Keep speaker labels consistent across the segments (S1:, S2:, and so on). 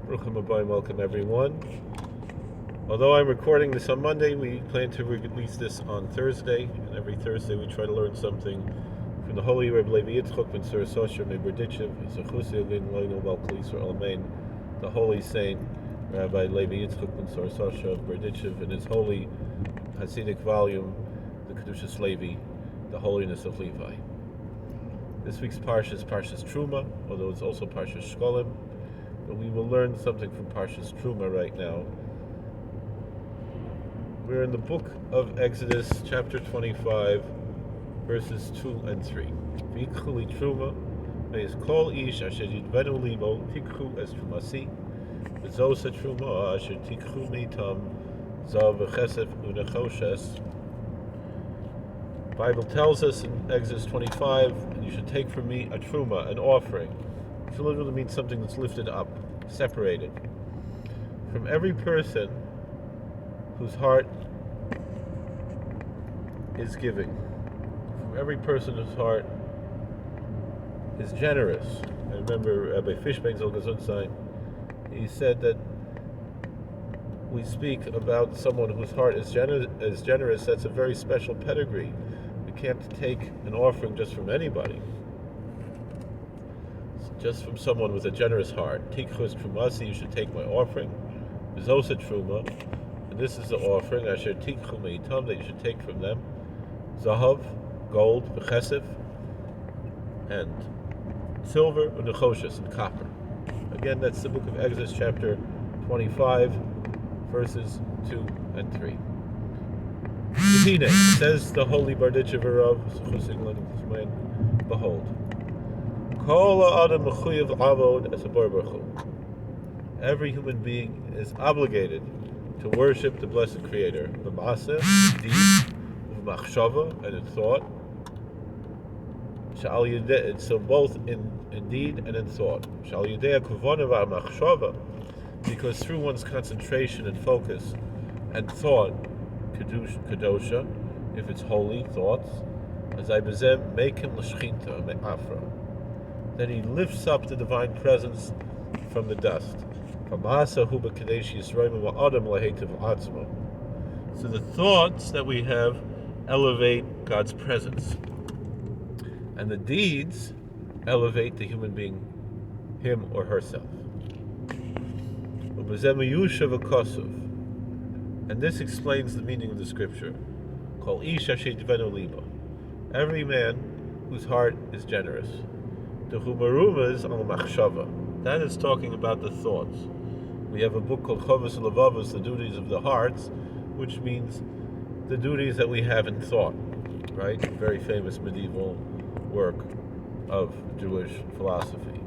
S1: Welcome everyone. Although I'm recording this on Monday, we plan to release this on Thursday, and every Thursday we try to learn something from the Holy Rebbe Levi the Holy Saint Rabbi Levi of Berditchev, in his holy Hasidic volume, the kedushas Levi, the holiness of Levi. This week's Parsha is Parshas Trumah, although it's also Parshas Shkolim. But we will learn something from Parshas Trumah right now. We're in the book of Exodus, chapter 25, verses 2 and 3. V'ikchu li Trumah, ve'ez kol ish asher yidvenu libo, tikchu es trumasi, v'zos ha-trumah asher tikchu mitam, zav v'chesef u'nechoshes. The Bible tells us in Exodus 25, and you should take from me a trumah, an offering, which literally means something that's lifted up, separated. From every person whose heart is giving, from every person whose heart is generous. I remember Rabbi Fishbang Zolgazunstein, he said that we speak about someone whose heart is generous, that's a very special pedigree. We can't take an offering just from anybody. Just from someone with a generous heart. Tikchus trumasi, you should take my offering. V'zosa truma, and this is the offering. Asher tikchu meitam, that you should take from them. Zahav, gold, v'chesef, and silver, u'nechoshes, and copper. Again, that's the book of Exodus, chapter 25, verses 2 and 3. Says the holy Berditchev Rav, behold, every human being is obligated to worship the blessed Creator. B'maaseh, deed, v'machshava, and in thought. So both in deed and in thought. Because through one's concentration and focus and thought, kedusha, if it's holy thoughts, as I bezem make him l'shchinta me'afra, then he lifts up the divine presence from the dust. So the thoughts that we have elevate God's presence, and the deeds elevate the human being, him or herself. And this explains the meaning of the scripture. Every man whose heart is generous. That is talking about the thoughts. We have a book called Chovos Levavos, the duties of the hearts, which means the duties that we have in thought, right? A very famous medieval work of Jewish philosophy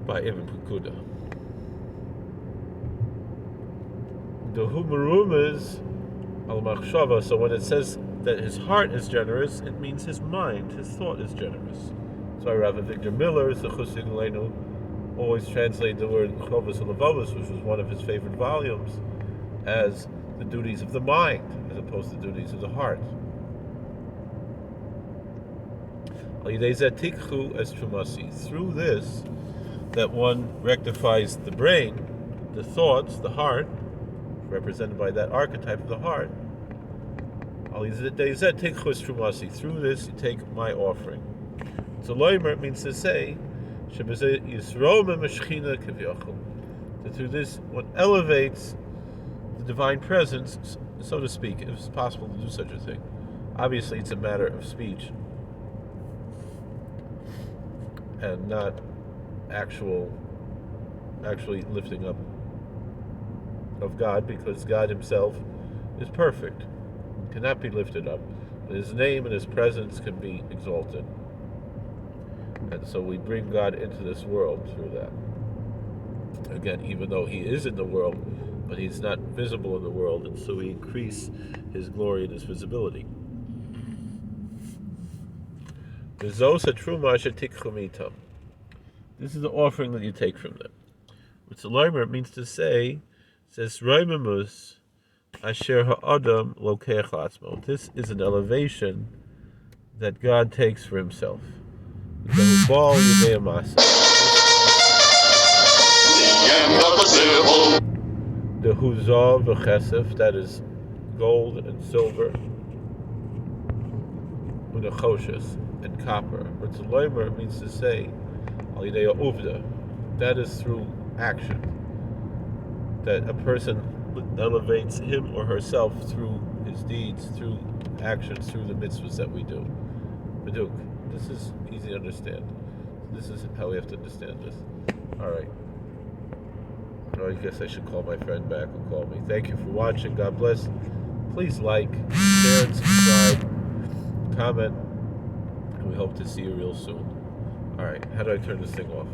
S1: by Ibn Kukuda. The Humarum is al-machshava, so when it says that his heart is generous, it means his mind, his thought is generous. So Rav Victor Miller, Zechus Yiglenu, always translate the word Chovos Levavos, which was one of his favorite volumes, as the duties of the mind, as opposed to the duties of the heart. Through this, that one rectifies the brain, the thoughts, the heart, represented by that archetype of the heart. Through this, you take my offering. So loimer means to say that through this one elevates the divine presence, so to speak, if it's possible to do such a thing. Obviously it's a matter of speech and not actually lifting up of God, because God himself is perfect, cannot be lifted up. His name and his presence can be exalted. And so we bring God into this world through that. Again, even though he is in the world, but he's not visible in the world, and so we increase his glory and his visibility. This is the offering that you take from them. Which the Leimer, it means to say, says Raimamus Asher Ha'adam Lokeach Latzmo. This is an elevation that God takes for himself. The huzah v'chesef, that is gold and silver, with the kedushas and copper. But to leimer means to say, al yidei uvda, that is through action. That a person elevates him or herself through his deeds, through actions, through the mitzvahs that we do. Baduk, this is easy to understand. This is how we have to understand this. All right. Well, I guess I should call my friend back who called me. Thank you for watching. God bless. Please like, share, and subscribe. Comment. And we hope to see you real soon. All right. How do I turn this thing off?